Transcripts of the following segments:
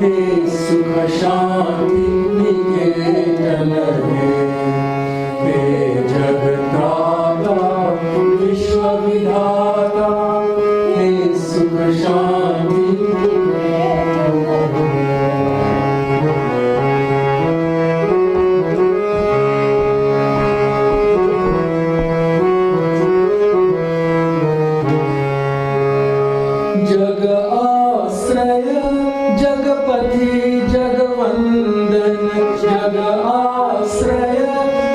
हे सुख शांति निकेतन हे जगत्राता विश्व विधाता हे सुख शांति जग आश्रय जगपति जगवंदन जग आश्रय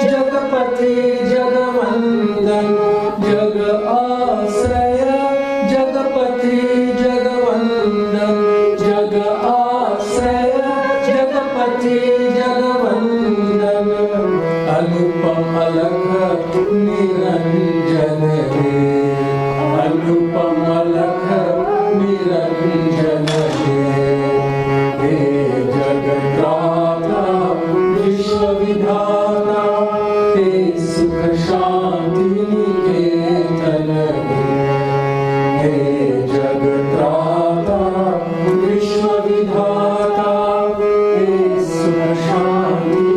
जगपति जगवंदन जग आश्रय जगपति जगवंदन जग आश्रय जगपति जगवंदन अनुपम अलख निरंजन हे अनुपम अलख निरंजन हे जगत्राता विश्व विधाता हे सुख शांति निकेतन हे जगत्राता विश्व विधाता हे सुख शांति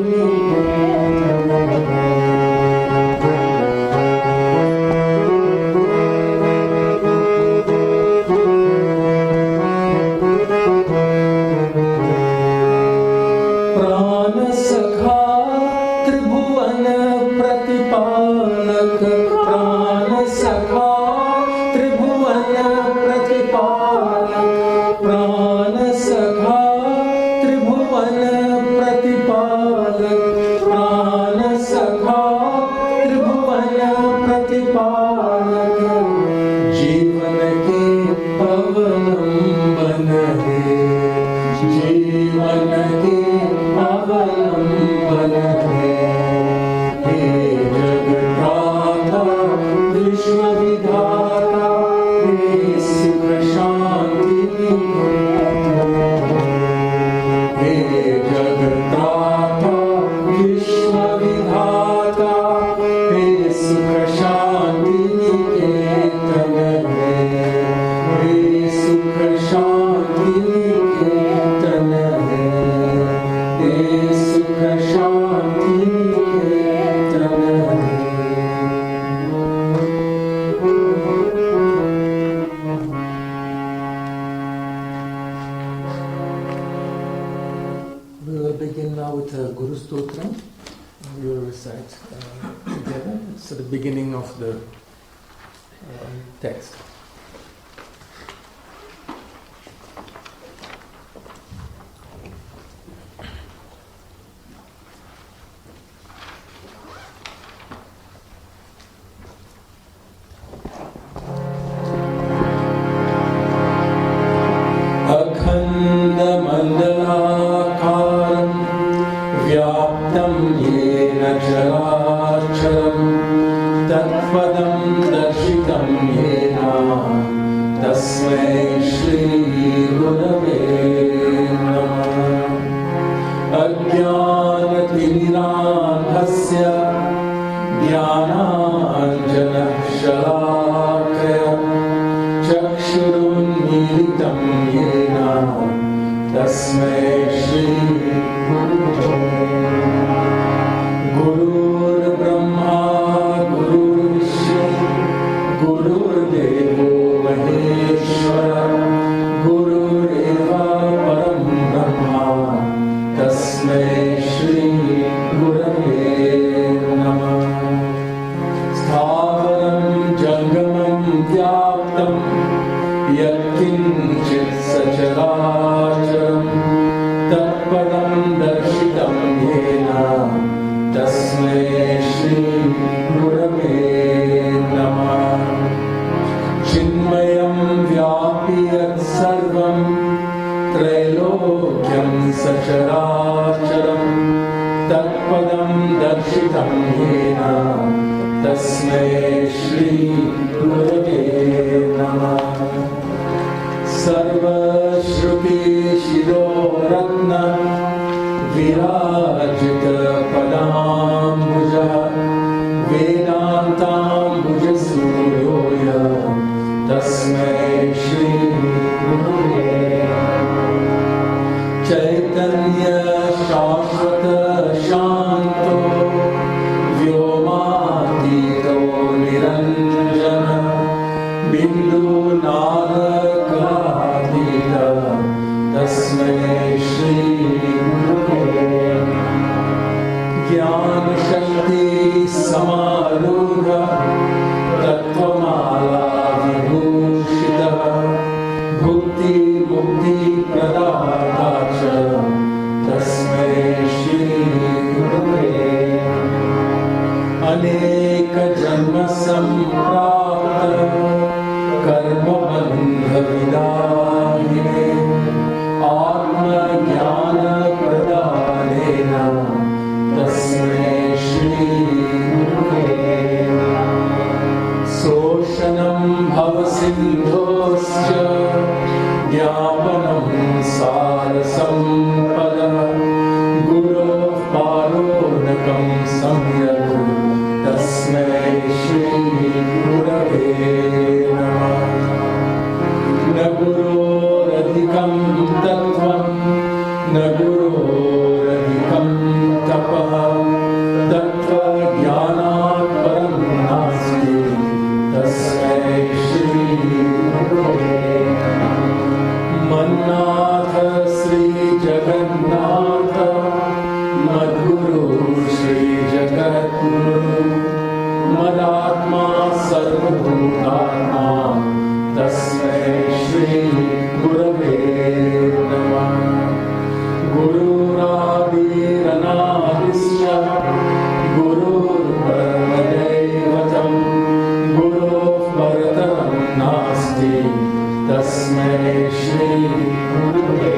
Chaitanya Shashvata Shanto Vyomatito Niranjana Bindu Narakadita Tasmai Shri Gurave Jnana Shakti Samarudha Tattvamala Vibhushita Bhukti Mukti Pradadacha Tasmai Shri Gurave Aneka Janma Samprapta Karma Bandha Vidahine Atma Jnana Pradanena Tasmai Shri Gurave Soshanam Bhavasindhoscha Jnapanam Sarasampada Guru Paronakam Samyak Tasmai Shri Gurave Namah Na Guroradhikam Tattvam Na Guroradhikam Tapah Tattva Jnanat Param Nasti Tasmai Shri Gurave Mannatha Sri Jagannatha Madguru Shri Jagadguru Madatma Sarvabhutatma Tasmai Shri Gurave Namah Gururadiranavisya Gurur Paramadaivatam Gurur Parataram Nasti Tasmai Shri Gurave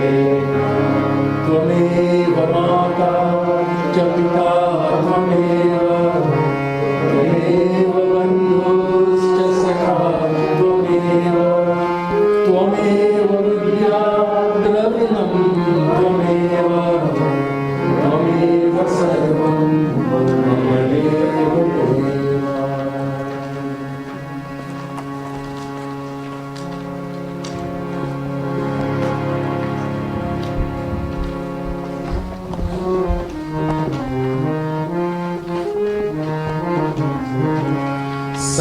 Tvameva Mata Cha Pita Tvameva Tvameva Bandhuscha Sakha Tvameva Tvameva Vidya Dravinam Tvameva Tvameva Sarvam Tvameva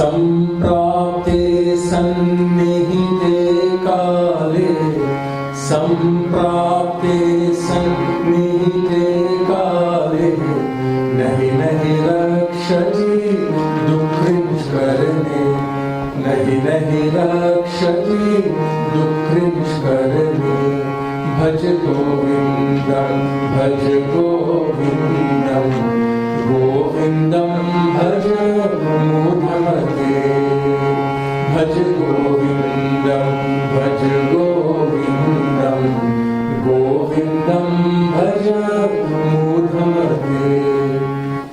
Samprapte sannihite kale Samprapte sannihite kale Nahi nahi rakshati dukkrinch karne Nahi nahi rakshati dukkrinch karne Bhaj Govindam Bhaj Govindam Govindam Bhaj Mudhamate Bhaj Govindam Bhaj Govindam Govindam Bhaj Mudhamate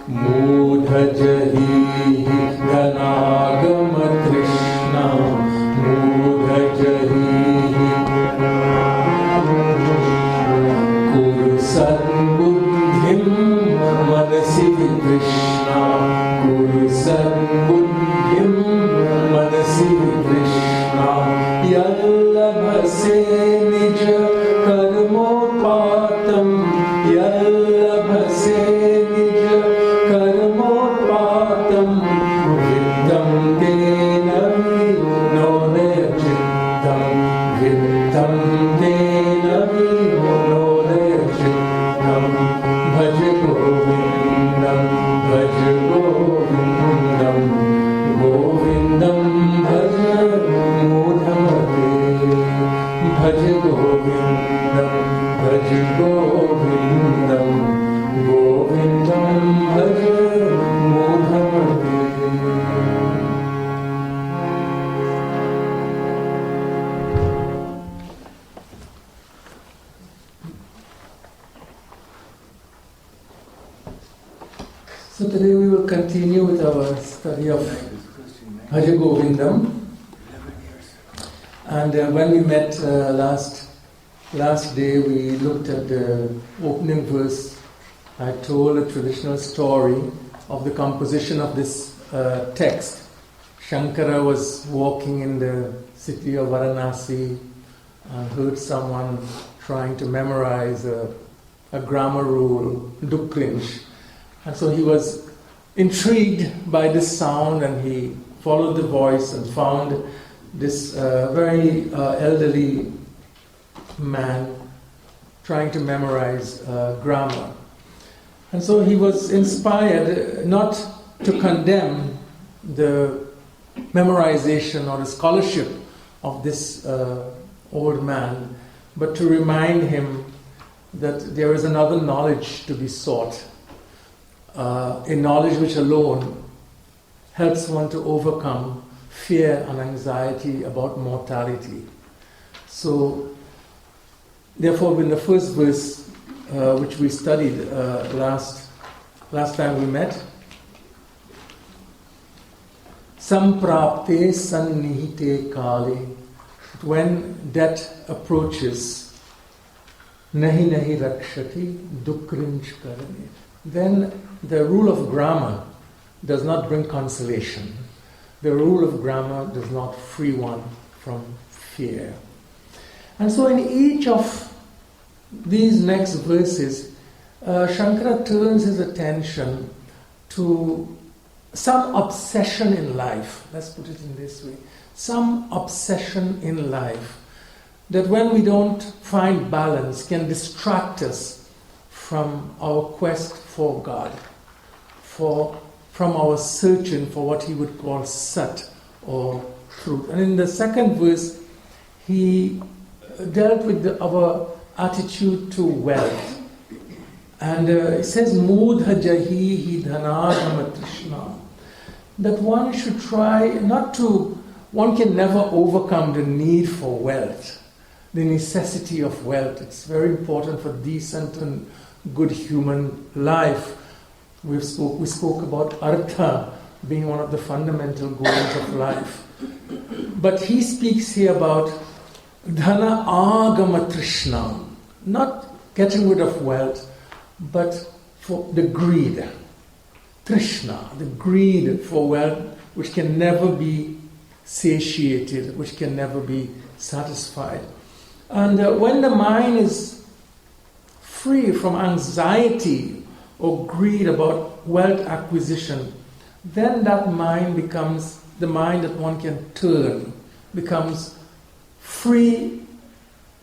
Mudhajahi Ganagama Krishna Mudhajahi Kuru Sadbuddhim Manasi Krishna Kuru Sadbuddhim Manasi Krishna Yallabhase Nija Karmopatam Yallabhase Nija Karmopatam Vittam Tena Vinodaya Chittam Vittam Tena Vinodaya Chittam Bhaj Govindam Bhaj Govindam Govindam Bhaj Mudhamate Bhaj Govindam Bhaj Govindam Govindam Bhaj Mudhamate So today we will continue with our study of Bhaja Govindam. And when we met last day, we looked at the opening verse. I told a traditional story of the composition of this text. Shankara was walking in the city of Varanasi and heard someone trying to memorize a grammar rule, Dukrinch. And so he was intrigued by this sound, and he followed the voice and found this very elderly man trying to memorize grammar. And so he was inspired not to condemn the memorization or the scholarship of this old man, but to remind him that there is another knowledge to be sought, a knowledge which alone helps one to overcome fear and anxiety about mortality. So, therefore, in the first verse, which we studied last time we met, Samprapte sannihite kale, when death approaches, nahi nahi rakshati dukrinch karane, then the rule of grammar does not bring consolation. The rule of grammar does not free one from fear. And so in each of these next verses, Shankara turns his attention to some obsession in life. Let's put it in this way. Some obsession in life that when we don't find balance can distract us from our quest for God, from our searching for what he would call Sat or truth. And in the second verse, he dealt with our attitude to wealth. And it says, Mudha jahi dhanagama trishna, that one should try not to, one can never overcome the need for wealth, the necessity of wealth. It's very important for decent and good human life. We spoke about artha being one of the fundamental goals of life. But he speaks here about dhana agama trishna, not getting rid of wealth, but for the greed. Trishna, the greed for wealth, which can never be satiated, which can never be satisfied. And when the mind is free from anxiety or greed about wealth acquisition, then that mind becomes the mind that one can turn, becomes free,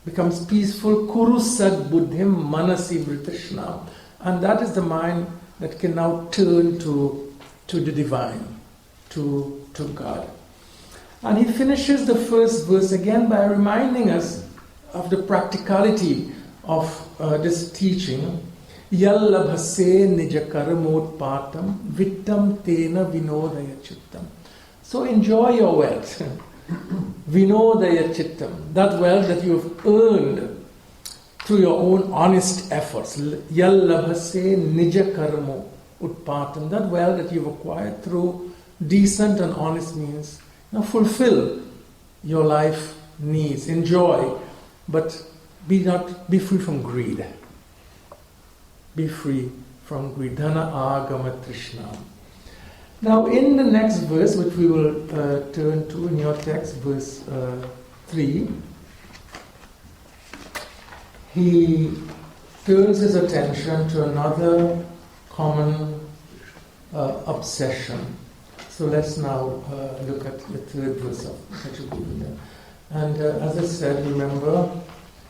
becomes peaceful. Kuru sad buddhim manasi vritrishna. And that is the mind that can now turn to the divine, to God. And he finishes the first verse again by reminding us of the practicality of this teaching. Yallabhase nijakarmot patam vittam tena vinodaya chittam. So enjoy your wealth. Vinodaya chittam. That wealth that you have earned through your own honest efforts. Yallabhase nijakarmo utpatam. That wealth that you've acquired through decent and honest means. Now fulfill your life needs. Enjoy. But be free from greed. Be free from greed. Dhana agama trishna. Now in the next verse, which we will turn to in your text, verse 3, he turns his attention to another common obsession. So let's now look at the third verse of Bhaja Govindam. And as I said, remember,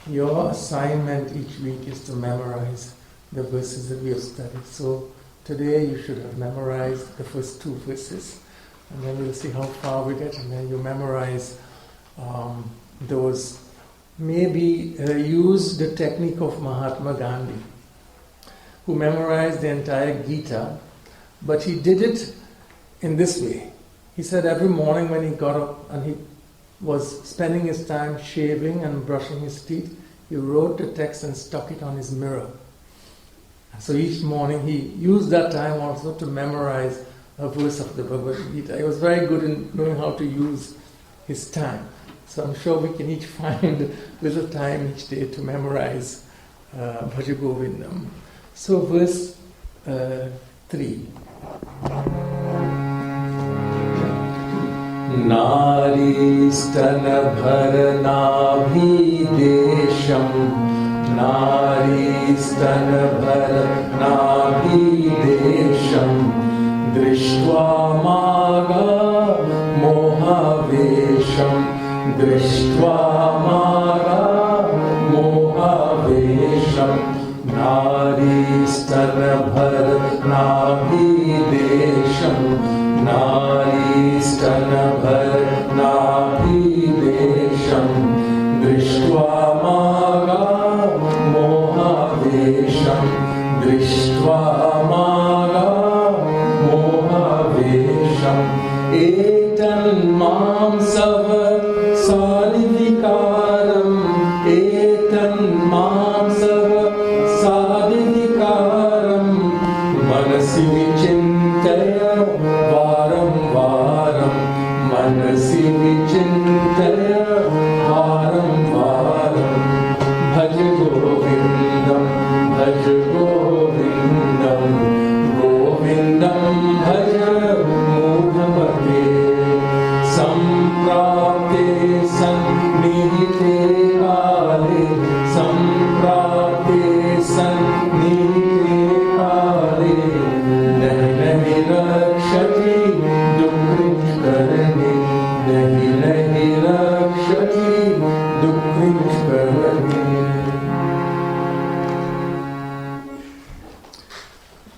your assignment each week is to memorize the verses that we have studied. So today you should have memorized the first two verses, and then we'll see how far we get, and then you memorize those. Maybe use the technique of Mahatma Gandhi, who memorized the entire Gita, but he did it in this way. He said every morning when he got up and he was spending his time shaving and brushing his teeth, he wrote the text and stuck it on his mirror. So each morning he used that time also to memorize a verse of the Bhagavad Gita. He was very good in knowing how to use his time. So I'm sure we can each find a little time each day to memorize Bhaja Govindam. So verse 3. Nari stana bharanabhi desham Nari stanabhar nabhidesham Drishtva maga mohavesham Drishtva maga mohavesham Nari stanabhar nabhidesham Nari stanabhar nabhidesham Drishtva maga mohavesham Drishtva maga mohavesham Etan mam sava sadivikaram Etan mam sava sadivikaram Manasi vichintaya varam varam Manasi vichintaya varam varam Bhaja Govindam Bhaja Govindam Govindam Bhaja Moha Mudgar Samprapte sannihite kale Samprapte sannihite kale Nahi nahi rakshati dukrit karane Nahi nahi rakshati dukrit karane.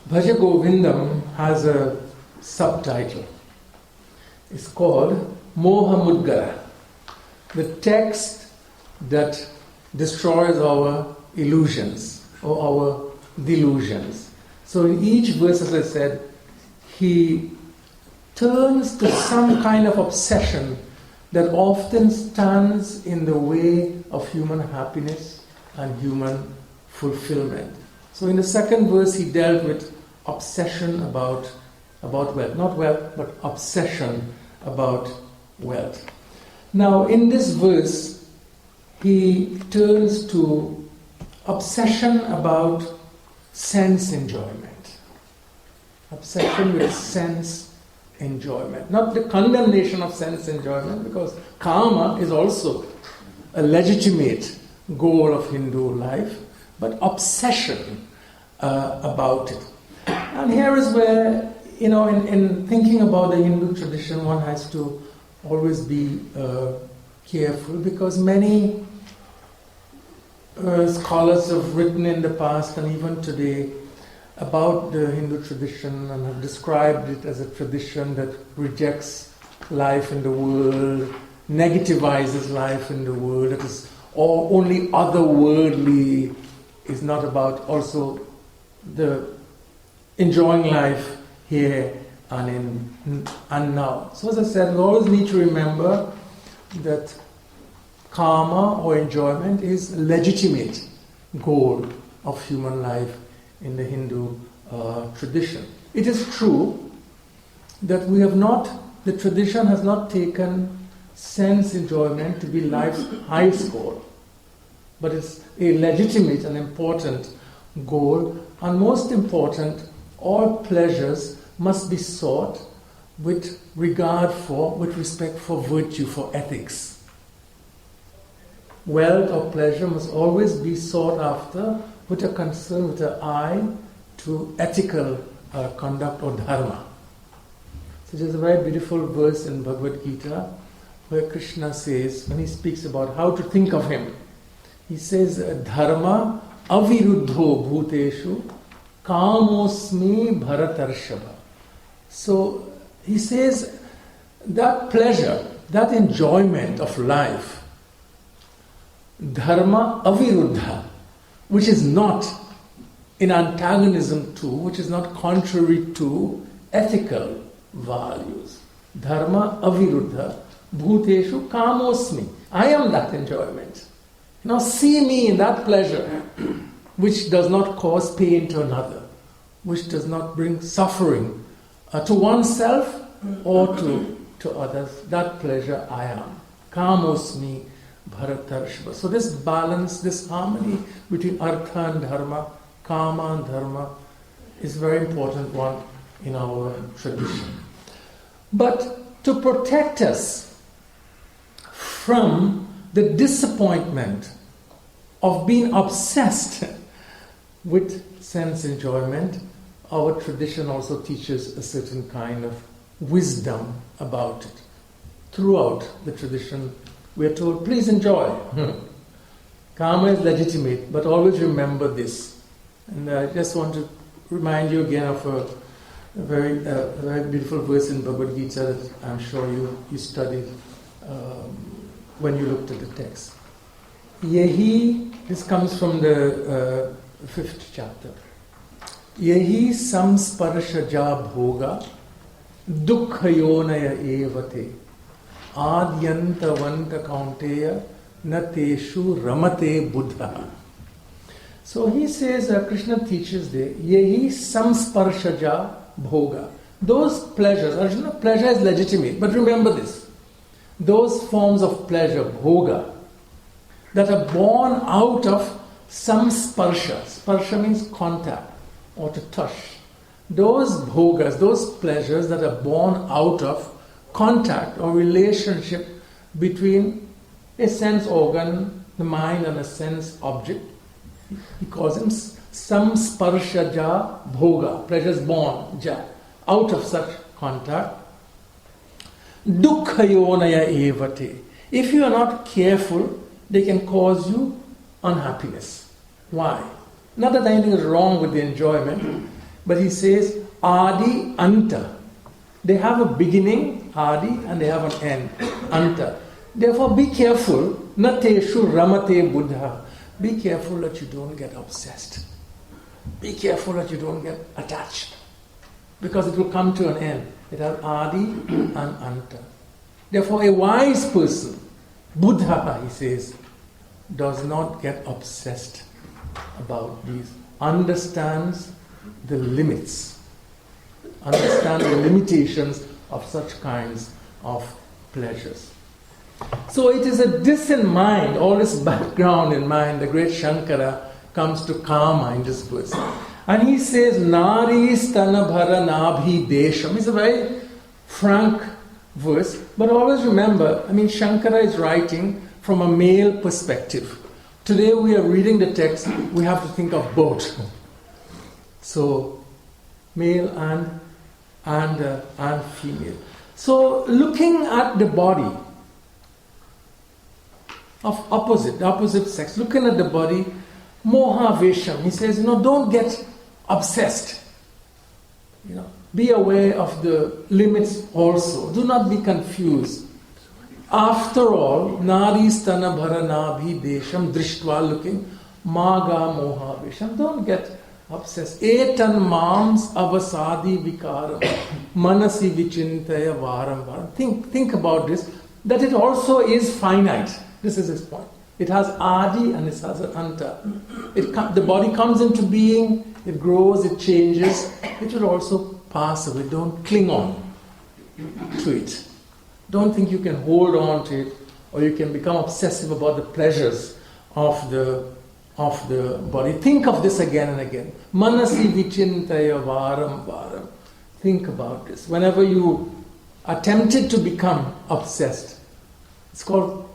Bhaja Govindam has a subtitle. It's called Moha Mudgar, the text that destroys our illusions or our delusions. So in each verse, as I said, he turns to some kind of obsession that often stands in the way of human happiness and human fulfillment. So in the second verse, he dealt with obsession about wealth. Not wealth, but obsession about wealth. Now, in this verse, he turns to obsession about sense enjoyment. Obsession with sense enjoyment. Not the condemnation of sense enjoyment, because karma is also a legitimate goal of Hindu life, but obsession about it. And here is where, in thinking about the Hindu tradition, one has to always be careful, because many scholars have written in the past and even today about the Hindu tradition and have described it as a tradition that rejects life in the world, negativizes life in the world, that is all only otherworldly, is not about also the enjoying life here and now. So as I said, we always need to remember that karma or enjoyment is a legitimate goal of human life in the Hindu tradition. It is true that the tradition has not taken sense enjoyment to be life's highest goal, but it's a legitimate and important goal, and most important, all pleasures must be sought with respect for virtue, for ethics. Wealth or pleasure must always be sought after with a concern, with an eye to ethical conduct or dharma. So there's a very beautiful verse in Bhagavad Gita where Krishna says, when he speaks about how to think of him, he says, dharma aviruddho bhuteshu kamosmi bharatarshava. So he says that pleasure, that enjoyment of life, dharma aviruddha, which is not in antagonism to, which is not contrary to ethical values. Dharma aviruddha bhuteshu kamosmi. I am that enjoyment. Now see me in that pleasure which does not cause pain to another, which does not bring suffering to oneself or to others. That pleasure I am. Kamosmi bharatarshva. So this balance, this harmony between artha and dharma, kama and dharma, is a very important one in our tradition. But to protect us from the disappointment of being obsessed with sense enjoyment, our tradition also teaches a certain kind of wisdom about it. Throughout the tradition, we are told, please enjoy. Karma is legitimate, but always remember this. And I just want to remind you again of a very beautiful verse in Bhagavad Gita that I'm sure you studied when you looked at the text. Yehi, this comes from the 5th chapter. Yehi samsparshaja bhoga dukkhayonaya evate adyantavanta kaunteya nateshu ramate buddha. So he says, Krishna teaches there, yehi samsparshaja bhoga. Those pleasures, Arjuna, pleasure is legitimate, but remember this. Those forms of pleasure, bhoga, that are born out of samsparsha. Sparsha means contact or to touch. Those bhogas, those pleasures that are born out of contact or relationship between a sense organ, the mind, and a sense object. He calls them samsparshaja bhoga, pleasures born, ja, out of such contact. Dukkhayonaya evate. If you are not careful, they can cause you unhappiness. Why? Not that anything is wrong with the enjoyment, but he says, Adi Anta. They have a beginning, Adi, and they have an end, Anta. Therefore, be careful, Nateshu Ramate Buddha. Be careful that you don't get obsessed. Be careful that you don't get attached. Because it will come to an end. It has Adi and Anta. Therefore, a wise person, Buddha, he says, does not get obsessed about these. Understands the limits. Understands the limitations of such kinds of pleasures. So it is this in mind, all this background in mind, the great Shankara comes to karma in this verse. And he says, Nari stanabhara nabhi desham. It's a very frank verse, but always remember, Shankara is writing from a male perspective. Today we are reading the text, we have to think of both. So, male and female. So, looking at the body of the opposite sex, looking at the body, moha vesham. He says, don't get obsessed. Be aware of the limits also. Do not be confused. After all, nari stana bhara nabhi desham drishtva, looking, maga moha vesham. Don't get obsessed. Etan mams avasadi vikaram manasi vichintaya varam varam. Think about this, that it also is finite. This is his point. It has Adi and it has an Anta. The body comes into being, it grows, it changes. It will also pass away. Don't cling on to it. Don't think you can hold on to it, or you can become obsessive about the pleasures of the body. Think of this again and again. Manasi vichintaya varam varam. Think about this. Whenever you are tempted to become obsessed, it's called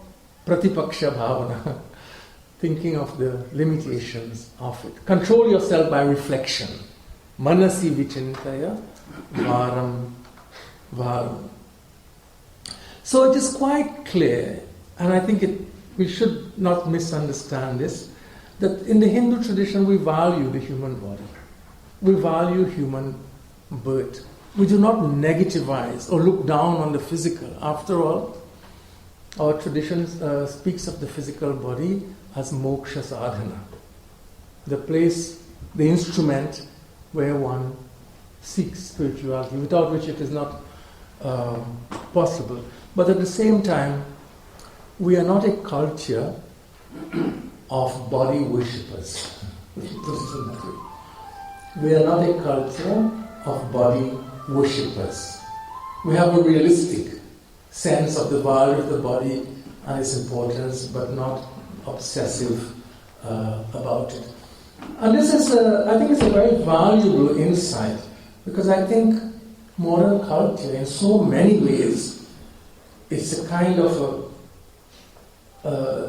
Pratipaksha Bhavana, thinking of the limitations of it. Control yourself by reflection. Manasi vichintaya varam varam. So it is quite clear, and I think we should not misunderstand this, that in the Hindu tradition we value the human body. We value human birth. We do not negativize or look down on the physical. After all, our tradition speaks of the physical body as moksha sadhana, the place, the instrument where one seeks spirituality, without which it is not possible. But at the same time, we are not a culture of body worshippers. We are not a culture of body worshippers. We have a realistic sense of the value of the body and its importance, but not obsessive about it. And this is, I think it's a very valuable insight, because I think modern culture, in so many ways, it's a kind of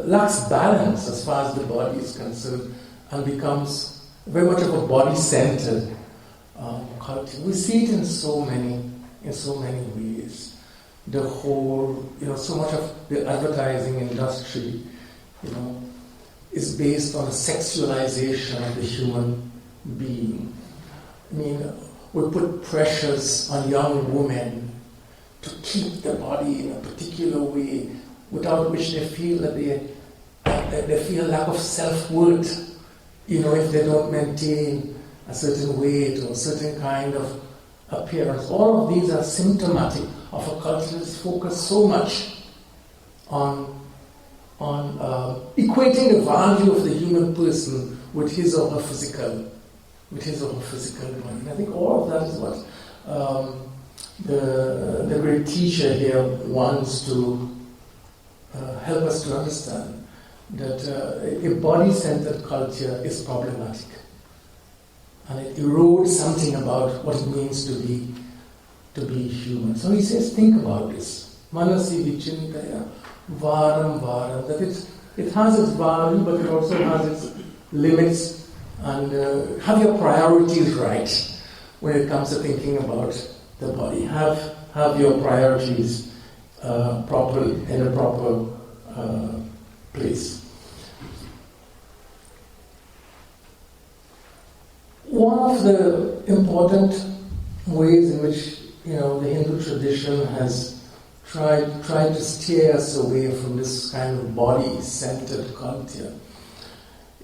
lacks balance as far as the body is concerned and becomes very much of a body-centered culture. We see it in so many ways. The whole, so much of the advertising industry, is based on a sexualization of the human being. I mean, we put pressures on young women to keep the body in a particular way, without which they feel that they feel lack of self-worth, if they don't maintain a certain weight or a certain kind of appearance. All of these are symptomatic of a culture that is focused so much on equating the value of the human person with his or her physical body. And I think all of that is what the great teacher here wants to help us to understand, that a body-centered culture is problematic. And it erodes something about what it means to be human. So he says, think about this. Manasi vichintaya varam varam. That it has its value, but it also has its limits. And have your priorities right when it comes to thinking about the body. Have your priorities in a proper place. One of the important ways in which the Hindu tradition has tried to steer us away from this kind of body-centered culture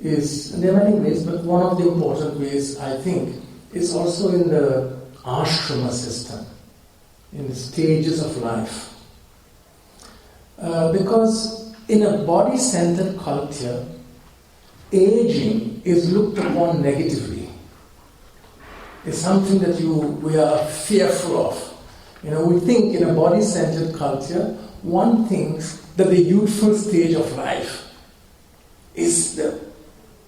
is, and there are many ways, but one of the important ways, I think, is also in the ashrama system, in the stages of life. Because in a body-centered culture, aging is looked upon negatively. It's something that we are fearful of. We think in a body-centered culture, one thinks that the youthful stage of life is the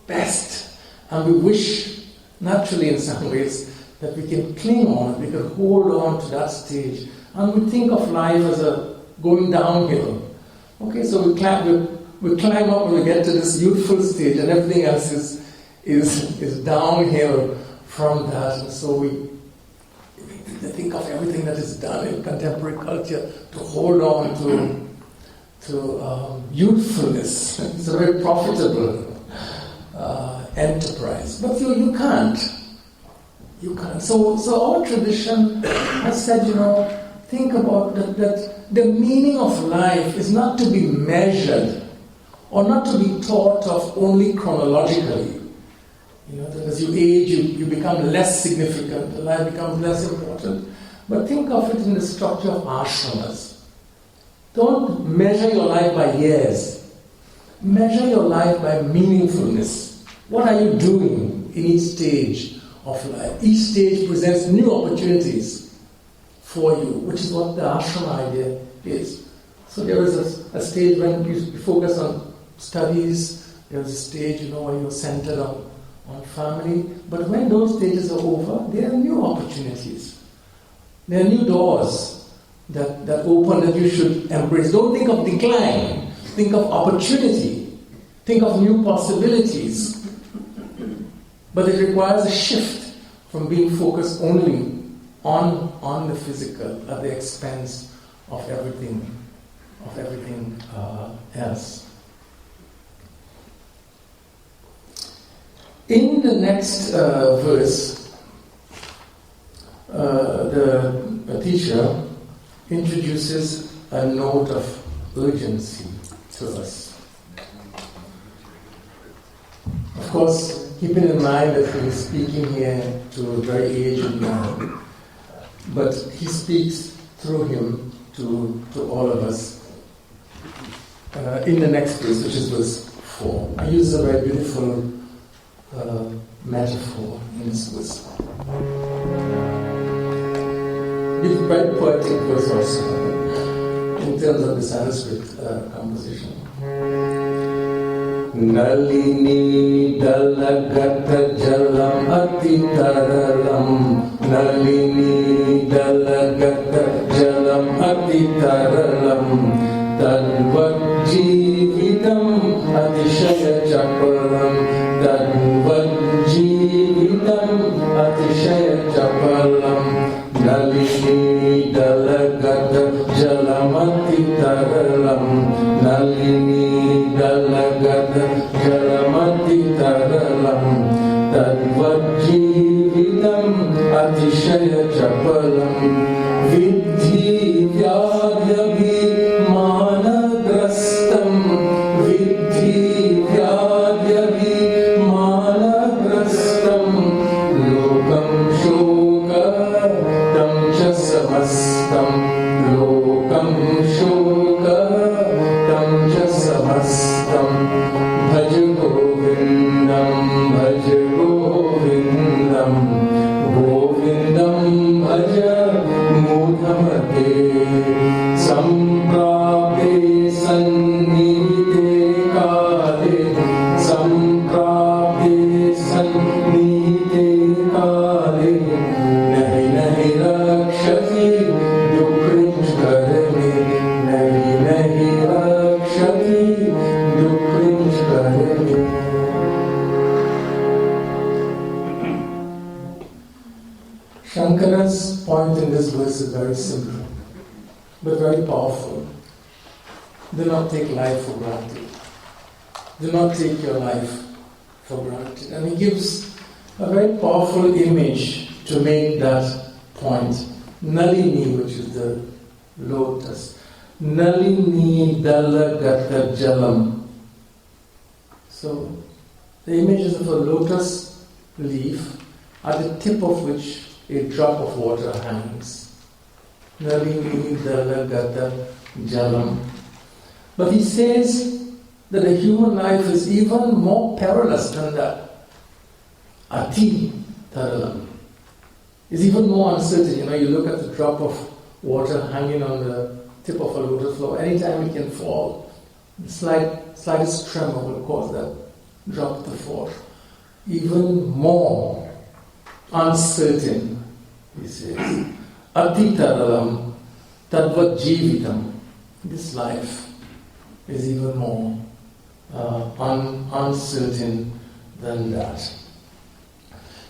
best, and we wish, naturally in some ways, that we can cling on, we can hold on to that stage, and we think of life as a going downhill. Okay, so we climb up and we get to this youthful stage, and everything else is downhill from that. And so we think of everything that is done in contemporary culture to hold on to youthfulness. It's a very profitable enterprise, but you can't. You can't. So our tradition has said, think about that the meaning of life is not to be measured or not to be thought of only chronologically. That as you age, you become less significant, life becomes less important. But think of it in the structure of ashramas. Don't measure your life by years. Measure your life by meaningfulness. What are you doing in each stage of life? Each stage presents new opportunities for you, which is what the ashrama idea is. So there is a stage when you focus on studies, there is a stage, where you're centered on family, but when those stages are over, there are new opportunities. There are new doors that open that you should embrace. Don't think of decline, think of opportunity, think of new possibilities. But it requires a shift from being focused only on the physical at the expense of everything else. In the next verse, the teacher introduces a note of urgency to us. Of course, keeping in mind that he is speaking here to a very aged man, but he speaks through him to all of us in the next verse, which is verse 4. He uses a very beautiful metaphor in this verse. It's very poetic verse also in terms of the Sanskrit composition. Nalini dalagata jalam atitaralam. Nalini dalagata jalam atitaralam. Tadvajjivitam atishaya chapalam. Tadvajjivitam atishaya chapalam. Nalini dalagata jalamati taralam. Nalini dalagata jalamati taralam. Tadvajjivitam atishaya chapalam. Vidhi vyadhyabhi managrastam. Vidhi vyadhyabhi managrastam. Lokam shokatam cha samastam. Lokam shokatam cha samastam. Bhaja Govindam, Bhaja Govindam. Govindam Bhaja Moha Mudgar. Samprapte sannite kale. Samprapte sannite kale. Nahi nahi rakshati dukrinch karne. Nahi nahi rakshati dukrinch karne. Shankara's point in this verse is very simple, but very powerful. Do not take life for granted. Do not take your life for granted. And he gives a very powerful image to make that point. Nalini, which is the lotus. Nalini dalagata jalam. So, the image is of a lotus leaf at the tip of which a drop of water hangs. Nalini dalagata jalam. But he says that a human life is even more perilous than that. Ati taralam. Is even more uncertain. You look at the drop of water hanging on the tip of a lotus flower. Anytime it can fall. The slightest tremor will cause that drop to fall. Even more uncertain, he says. Ati taralam tadvat jivitam. This life is even more uncertain than that.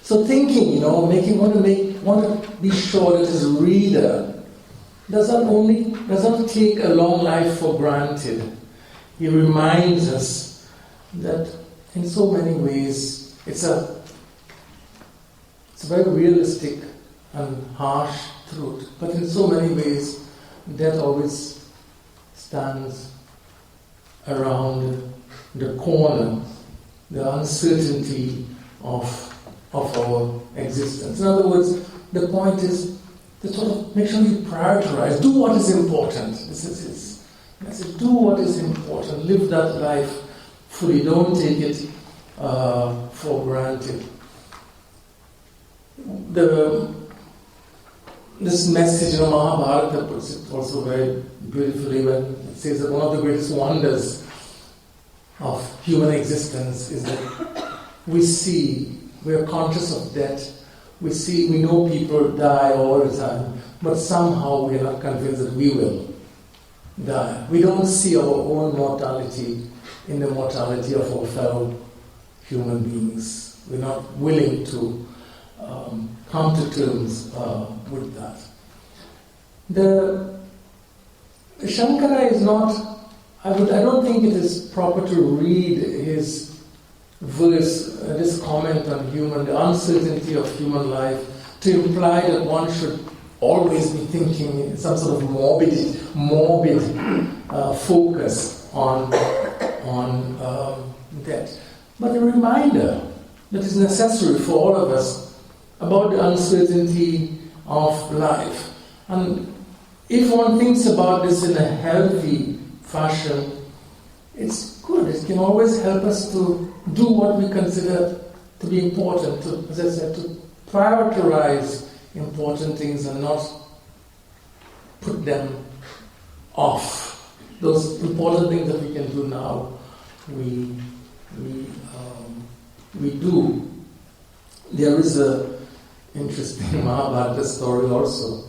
So thinking, want to be sure that his reader does not take a long life for granted. He reminds us that in so many ways it's a very realistic and harsh truth, but in so many ways death always stands around the corner, the uncertainty of our existence. In other words, the point is to sort of make sure you prioritize, do what is important. This is his message. Do what is important. Live that life fully. Don't take it for granted. This message, Mahabharata puts it also very beautifully when it says that one of the greatest wonders of human existence is that we are conscious of death. We know people die all the time, but somehow we are not convinced that we will die. We don't see our own mortality in the mortality of our fellow human beings. We're not willing to come to terms with that. The Shankara is not. I don't think it is proper to read his verse, this comment on the uncertainty of human life, to imply that one should always be thinking in some sort of morbid focus on death. But a reminder that is necessary for all of us about the uncertainty of life. And if one thinks about this in a healthy fashion, it's good. It can always help us to do what we consider to be important, as I said, to prioritize important things and not put them off. Those important things that we can do now, we do. There is a interesting Mahabharata story also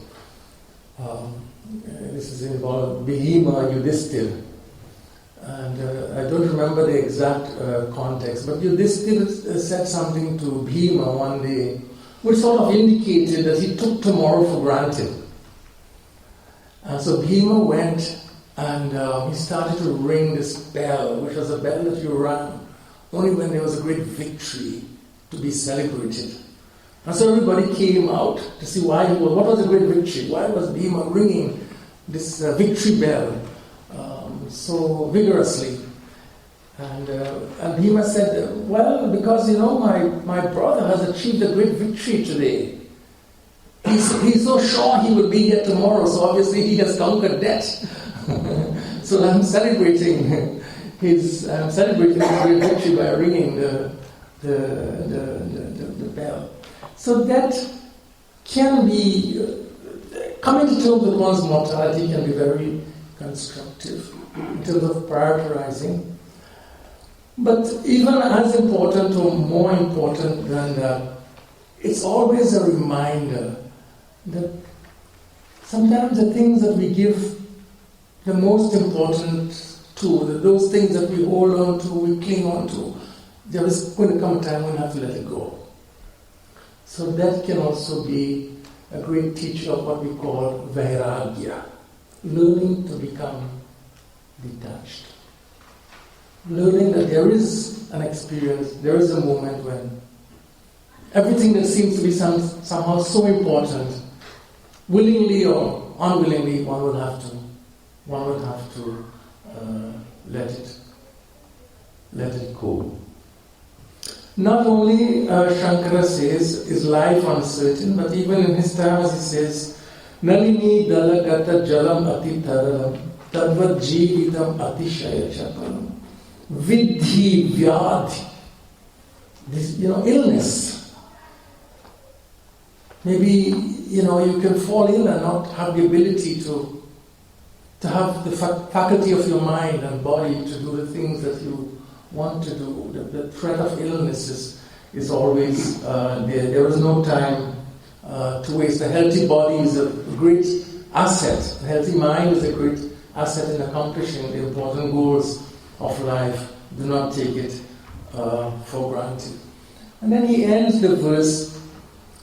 This is involved Bhima Yudhishthira. And I don't remember the exact context, but Yudhishthira said something to Bhima one day, which sort of indicated that he took tomorrow for granted. And so Bhima went and he started to ring this bell, which was a bell that you rang only when there was a great victory to be celebrated. And so everybody came out to see what was the great victory? Why was Bhima ringing this victory bell so vigorously? And Bhima said, well, because my brother has achieved a great victory today. He's so sure he will be here tomorrow, so obviously he has conquered death. So I'm celebrating his great victory by ringing the bell. So that can be, coming to terms with one's mortality can be very constructive in terms of prioritizing. But even as important or more important than that, it's always a reminder that sometimes the things that we give the most important to, those things that we hold on to, we cling on to, there is going to come a time when we have to let it go. So that can also be a great teacher of what we call vairagya, learning to become detached. Learning that there is an experience, there is a moment when everything that seems to be somehow so important, willingly or unwillingly, one will have to let it go. Not only Shankara says, is life uncertain, but even in his terms he says, Nalini dalagata jalam ati taralam, tadvat jivitam atishaya chapalam, vidhi vyadhi. This, illness. Maybe, you can fall ill and not have the ability to have the faculty of your mind and body to do the things that you want to do. The threat of illness is always there. There is no time to waste. A healthy body is a great asset. A healthy mind is a great asset in accomplishing the important goals of life. Do not take it for granted. And then he ends the verse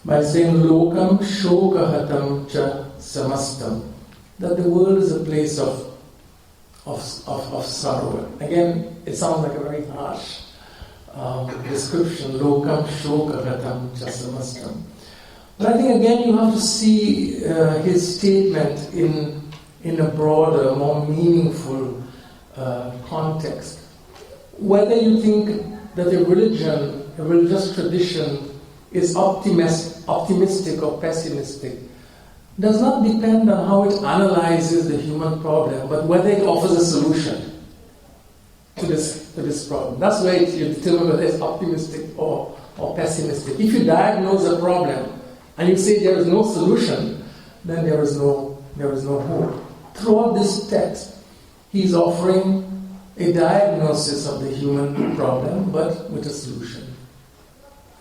by saying, Lokam shokahatam cha samastam, that the world is a place of sorrow. Again, it sounds like a very harsh description. Lokam shokahatam cha samastam. But I think again you have to see his statement in a broader, more meaningful context. Whether you think that a religious tradition is optimistic or pessimistic does not depend on how it analyzes the human problem, but whether it offers a solution to this problem. That's where you determine whether it's optimistic or pessimistic. If you diagnose a problem and you say there is no solution, then there is no hope. Throughout this text, he's offering a diagnosis of the human problem, but with a solution.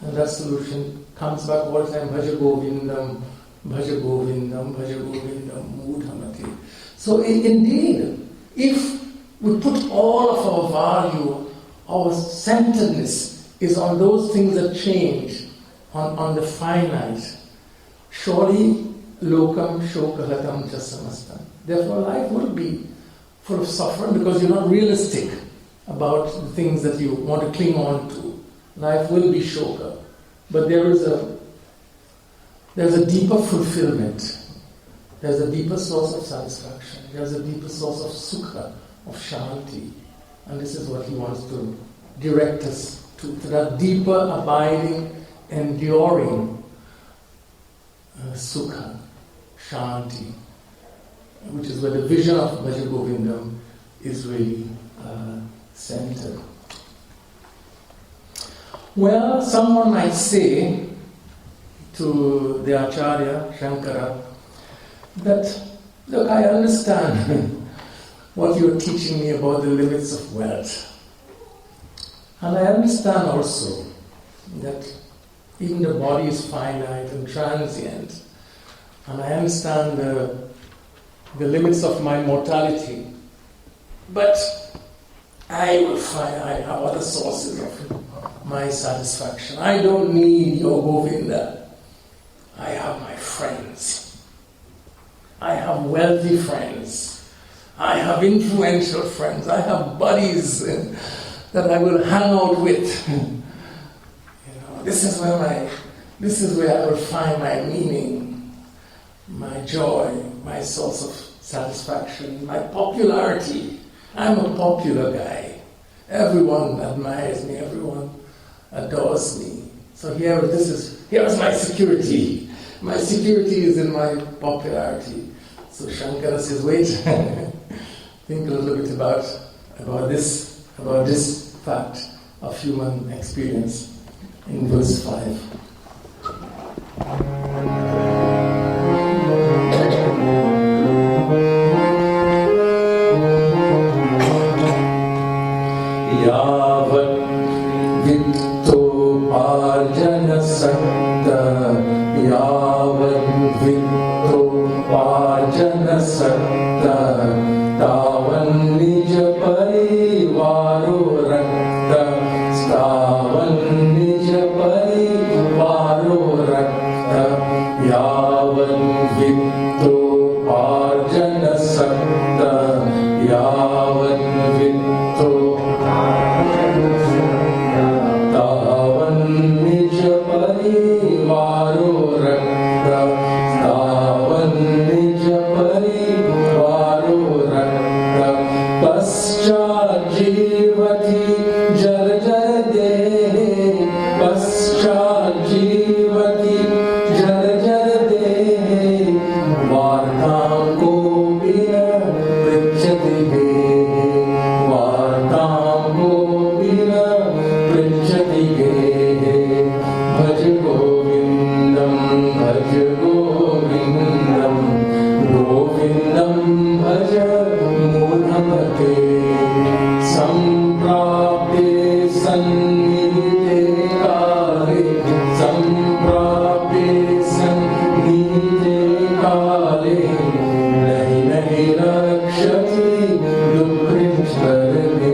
And that solution comes back all the time, Bhaja Govindam, Bhaja Govindam, Bhaja Govindam, Mudhamati. So indeed, if we put all of our value, our centeredness is on those things that change, on the finite, surely lokam shokahatam jasamastam. Therefore life will be full of suffering because you're not realistic about the things that you want to cling on to. Life will be shoka. But there's a deeper fulfillment. There's a deeper source of satisfaction. There's a deeper source of sukha, of shanti. And this is what he wants to direct us to that deeper, abiding, enduring sukha, shanti, which is where the vision of Bhaja Govindam is really centered. Well, someone might say to the Acharya, Shankara, that, look, I understand what you're teaching me about the limits of wealth. And I understand also that even the body is finite and transient. And I understand the limits of my mortality. But I will find I have other sources of my satisfaction. I don't need your Govinda. I have my friends. I have wealthy friends. I have influential friends. I have buddies that I will hang out with. This is where I will find my meaning, my joy, my source of satisfaction, my popularity. I'm a popular guy. Everyone admires me, everyone adores me. So here is my security. My security is in my popularity. So Shankara says, wait, think a little bit about this fact of human experience in verse 5. Yavat vittoparjana sakta, yavat vittoparjana sakta, tavan nija parivaro rakta, stavan nija parivaro rakta, yavat vittoparjana sakta, yavat तावन निज परिवारो रक्ता, तावन निज परिवारो रक्ता, पश्चात् जीवति जर्जर देहे, पश्चात् जीवति जर्जर देहे, वार्तां कोऽपि न पृच्छति गेहे, वार्तां कोऽपि न पृच्छति गेहे, भज गोविन्दं गोविन्दं भज मूढमते, सम्प्राप्ते सन्निहिते काले, सम्प्राप्ते सन्निहिते काले, नहि नहि रक्षति दुःखिष्करणे,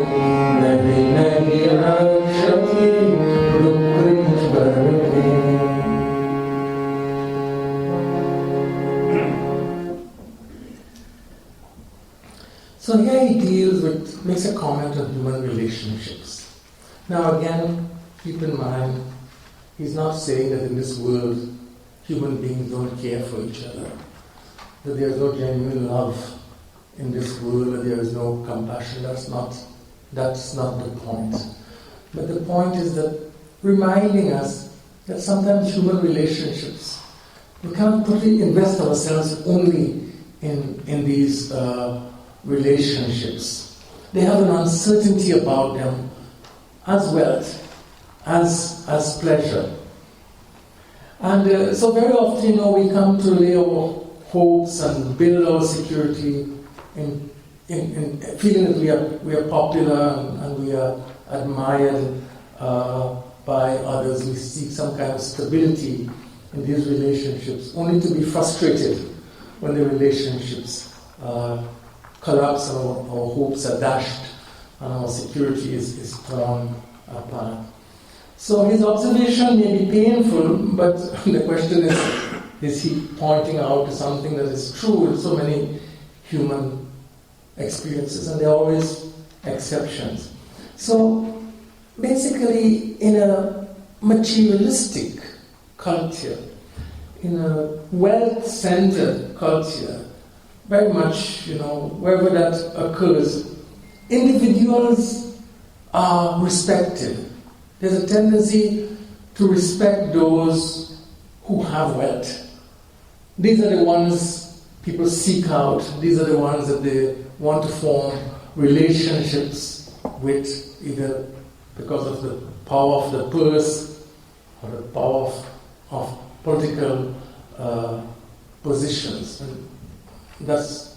नहि नहि रक्षति दुःखिष्करणे. So here he makes a comment on human relationships. Now again, keep in mind, he's not saying that in this world human beings don't care for each other, that there is no genuine love in this world, that there is no compassion. That's not the point. But the point is that reminding us that sometimes human relationships, we cannot totally invest ourselves only in these relationships. They have an uncertainty about them as wealth, as pleasure. And so very often, we come to lay our hopes and build our security in feeling that we are popular and we are admired by others. We seek some kind of stability in these relationships, only to be frustrated when the relationships collapse and our hopes are dashed and our security is torn apart. So his observation may be painful, but the question is he pointing out to something that is true in so many human experiences, and there are always exceptions. So basically, in a materialistic culture, in a wealth-centered culture, very much, wherever that occurs, individuals are respected. There's a tendency to respect those who have wealth. These are the ones people seek out. These are the ones that they want to form relationships with, either because of the power of the purse or the power of political positions. And that's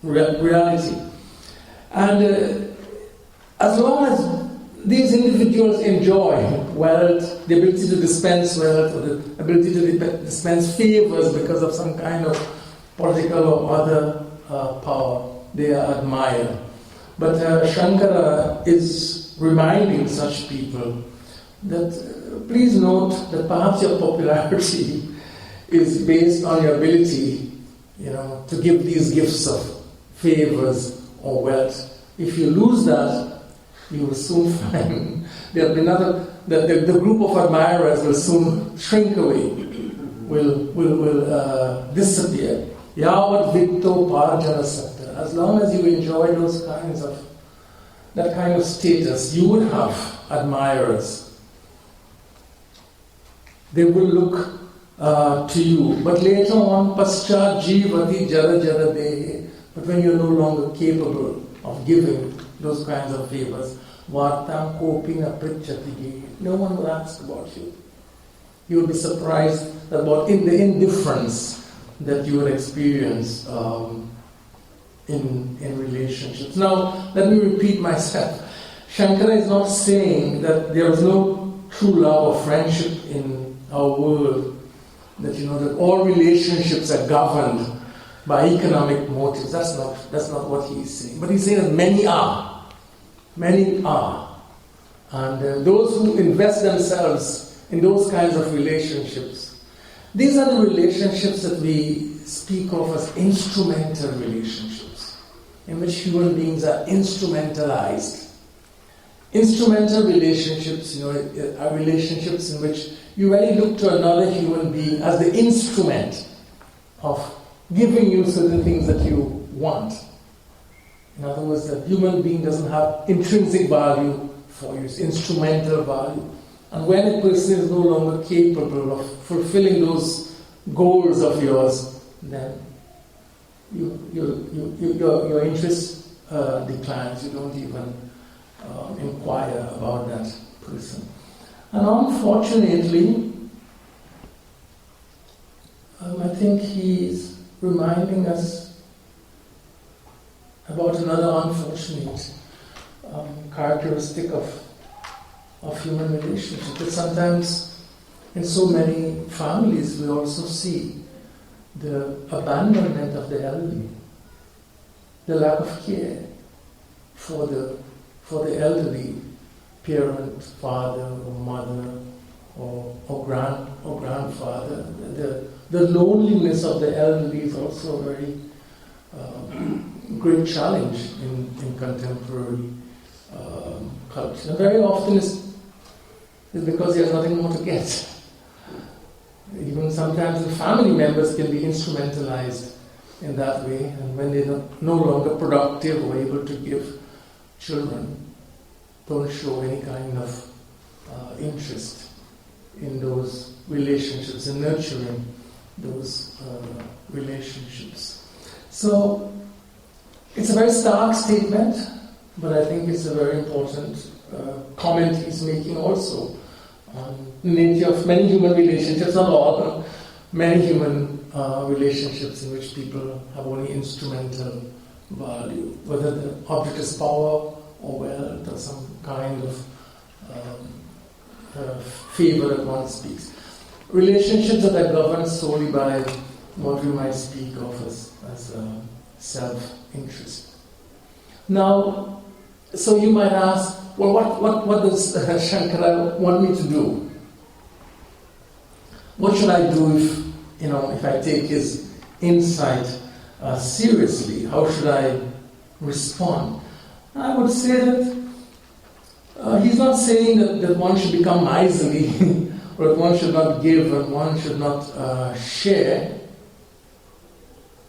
reality. And as long as these individuals enjoy wealth, the ability to dispense wealth, or the ability to dispense favors because of some kind of political or other power, they admire. But Shankara is reminding such people that please note that perhaps your popularity is based on your ability, to give these gifts of favors or wealth. If you lose that, you will soon find there will be another. The group of admirers will soon shrink away, will disappear. Yavat Victo Bhajan Sakta. As long as you enjoy that kind of status, you would have admirers. They will look to you. But later on, Paschat Jivati Jara Jara Dehe. But when you're no longer capable of giving those kinds of favors, Vartam Kopina Prichati, no one will ask about you. You will be surprised about the indifference that you will experience in relationships. Now, let me repeat myself. Shankara is not saying that there is no true love or friendship in our world, that all relationships are governed by economic motives. That's not what he is saying. But he's saying that many are. Many are. And those who invest themselves in those kinds of relationships, these are the relationships that we speak of as instrumental relationships, in which human beings are instrumentalized. Instrumental relationships, are relationships in which you really look to another human being as the instrument of giving you certain things that you want. In other words, the human being doesn't have intrinsic value for you, it's instrumental value. And when a person is no longer capable of fulfilling those goals of yours, then your interest declines. You don't even inquire about that person. And unfortunately, I think he's reminding us about another unfortunate characteristic of human relationships. That sometimes in so many families we also see the abandonment of the elderly, the lack of care for the elderly parent, father or mother or grandfather. The loneliness of the elderly is also a very great challenge in contemporary culture. And very often it's because there's nothing more to get. Even sometimes the family members can be instrumentalized in that way, and when they're no longer productive or able to give, children don't show any kind of interest in those relationships and nurturing those relationships. So it's a very stark statement, but I think it's a very important comment he's making also on the nature of many human relationships, not all, many human relationships in which people have only instrumental value, whether the object is power or wealth or some kind of favor that one speaks. Relationships that are governed solely by what we might speak of as self-interest. Now, so you might ask, well, what does Shankara want me to do? What should I do if I take his insight seriously? How should I respond? I would say that he's not saying that one should become miserly or that one should not give and one should not share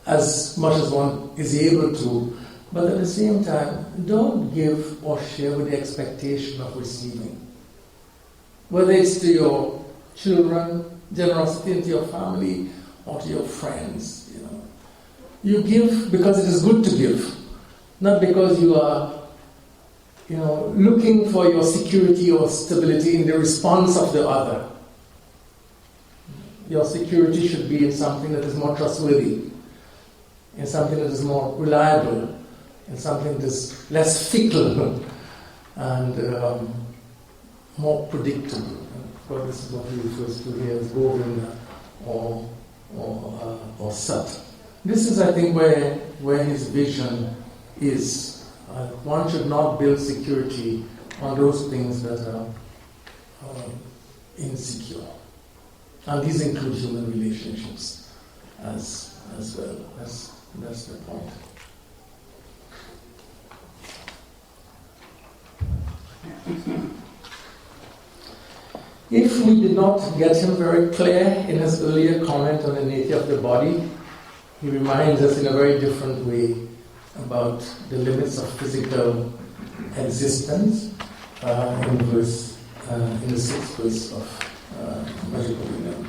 as much as one is able to. But at the same time, don't give or share with the expectation of receiving. Whether it's to your children, generosity into your family, or to your friends, You give because it is good to give, not because you are, looking for your security or stability in the response of the other. Your security should be in something that is more trustworthy, in something that is more reliable, in something that is less fickle and more predictable. Of course, this is what he refers to here as Govinda or Sat. This is, I think, where his vision is. One should not build security on those things that are insecure. And these include human relationships as well. That's the point. If we did not get him very clear in his earlier comment on the nature of the body, he reminds us in a very different way about the limits of physical existence in the sixth verse of Bhaja Govindam.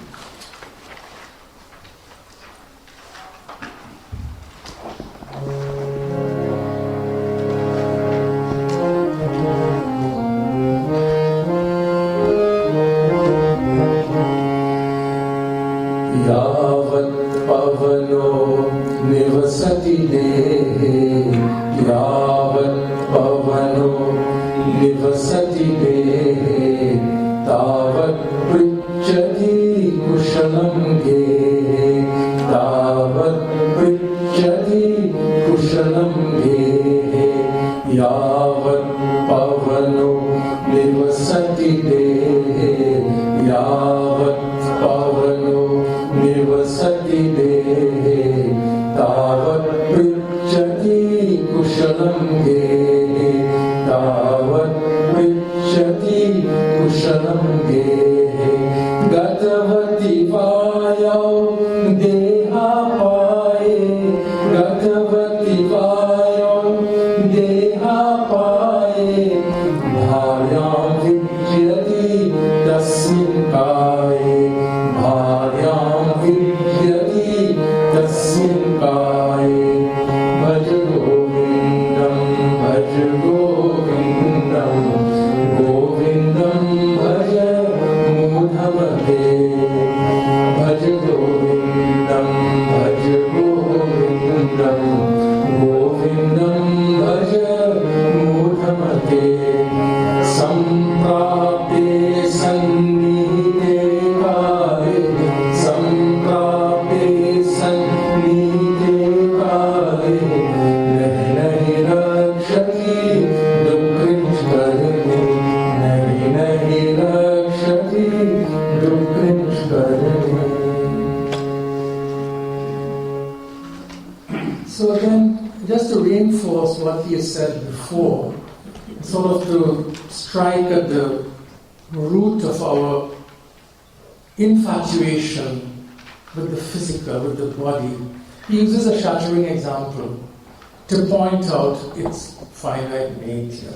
Nivasati dehe, yavat pavano nivasati dehe, tavat pritchati kushalam gehe, tavat pritchati kushalam gehe, yavat pavano nivasati dehe, yavat pavano nivasati dehe, tavat pritchati kushalam gehe, tavat pritchati kushalam gehe, gatavati vayav deha paye, gatavati vayav deha paye, bharyam vidyati tasmin kaye, bharyam vidyati tasmin kaye, Bhaja Govindam, Bhaja Govindam, Govindam Bhaja Moha Mudgar, Bhaja Govindam, Bhaja Govindam, Govindam Bhaja Moha Mudgar, Samprapte Sannite Kaye, Samprapte Sannite Kaye, Nahi nahi rakshati dukrinch karne, Nahi nahi rakshati dukrinch karne. So again, just to reinforce what he has said before, sort of to strike at the root of our infatuation with the physical, with the body, he uses a shattering example to point out its finite nature.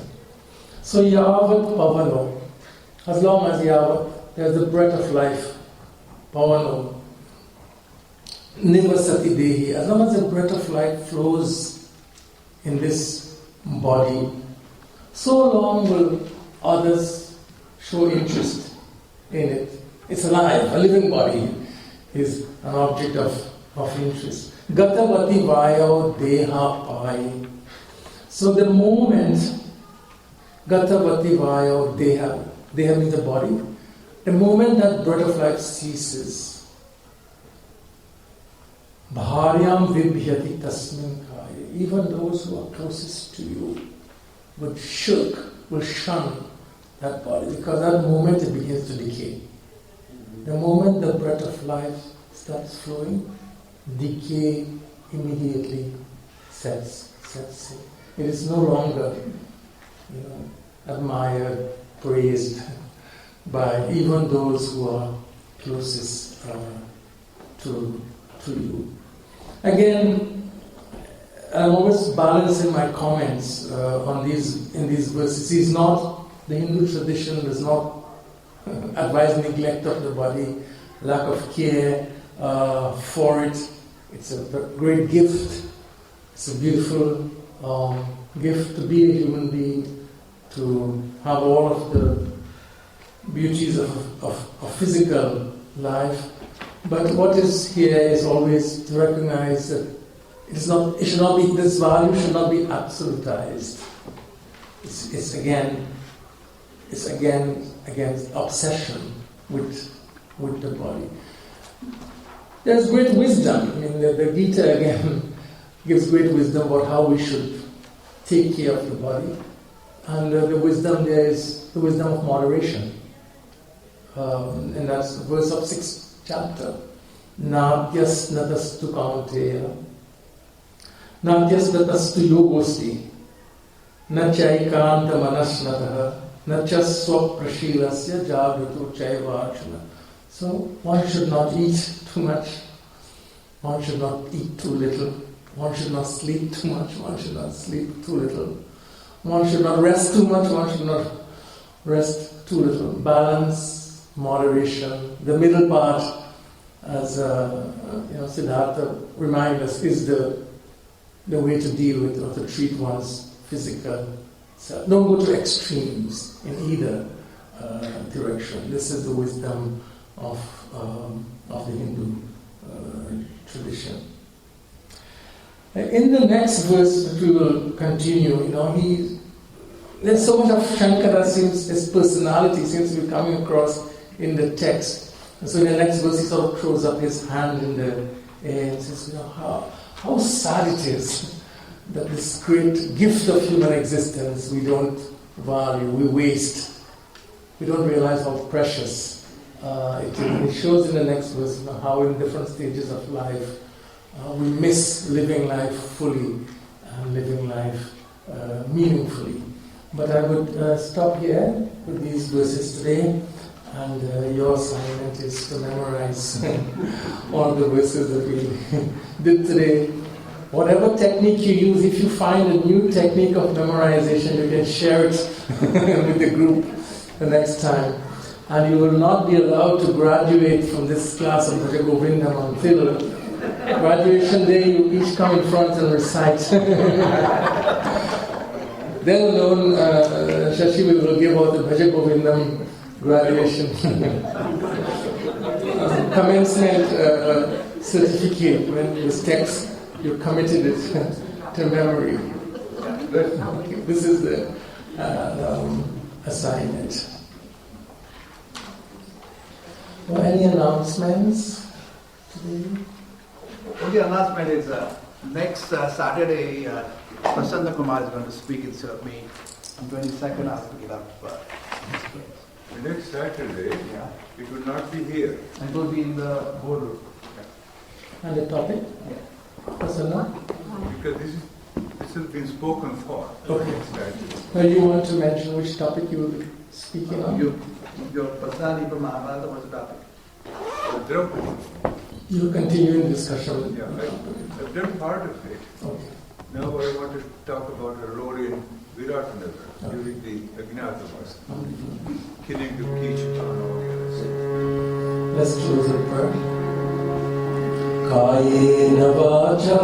So yavat pavano, as long as yavat, there's the breath of life, pavano, nivasati dehi, as long as the breath of life flows in this body, so long will others show interest in it. It's alive, a living body is an object of interest. Gatavati vayo deha pai. So the moment Gatavati vayo deha, deha means the body, the moment that breath of life ceases, bharyam vibhyati tasmin kaya, even those who are closest to you will shun that body, because that moment it begins to decay. The moment the breath of life starts flowing, decay immediately sets in. It is no longer, admired, praised by even those who are closest to you. Again, I'm always balancing my comments in these verses. The Hindu tradition does not advise neglect of the body, lack of care for it. It's a great gift. It's a beautiful gift to be a human being, to have all of the beauties of physical life. But what is here is always to recognize that this value should not be absolutized. It's again against obsession with the body. There's great wisdom. I mean, the Gita again gives great wisdom about how we should take care of the body. And the wisdom there is the wisdom of moderation. And that's the verse of 6th chapter. Natyas natastu kaunteya Natyas natastu yogosti Nachaikanta manasnataha Nachas swaprashilasya jagrito chaivarchana. So one should not eat too much, one should not eat too little, one should not sleep too much, one should not sleep too little, one should not rest too much, one should not rest too little. Balance, moderation, the middle part, as Siddhartha reminds us, is the way to deal with or to treat one's physical self. Don't go to extremes in either direction. This is the wisdom of the Hindu tradition. In the next verse that we will continue, there's so much of Shankara, his personality seems to be coming across in the text. And so in the next verse he sort of throws up his hand in the air and says, how sad it is that this great gift of human existence we don't value, we waste. We don't realize how precious it is. And it shows in the next verse how in different stages of life we miss living life fully and living life meaningfully. But I would stop here with these verses today, and your assignment is to memorize all the verses that we did today. Whatever technique you use, if you find a new technique of memorization, you can share it with the group the next time. And you will not be allowed to graduate from this class of Bhaja Govindam until graduation day. You each come in front and recite. Then alone, Shashi will give out the Bhaja Govindam graduation commencement certificate when this text you committed it to memory. Okay, this is the assignment. Any announcements today? Only announcement is next Saturday, Prasanta Kumar is going to speak instead of me. On 22nd, I'll pick it up. Next Saturday, it will not be here. It will be in the boardroom. And the topic? Prasanna? Because this has been spoken for. Okay. Well, you want to mention which topic you will be speaking on? Your personality from Mahabharata was the topic. Draupadi. You will continue in discussion. Yeah, I've done part of it. Okay. Now I want to talk about her role in Viratanagar during the Ajnatavasa, killing the Kichatan and all the others. Let's close the prayer. Kayena vacha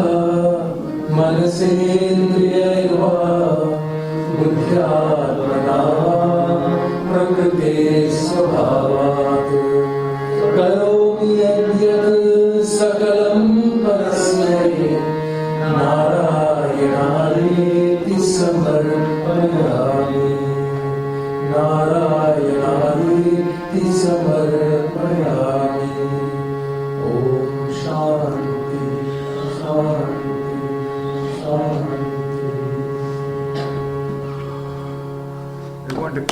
manasendriyaiva buddhyatmana prakriti svabhavat karomi yadyat sakalam parasmai narayanariti samarpayami narayanariti samarpayami. Om Shanti, Shanti, Shanti. I want to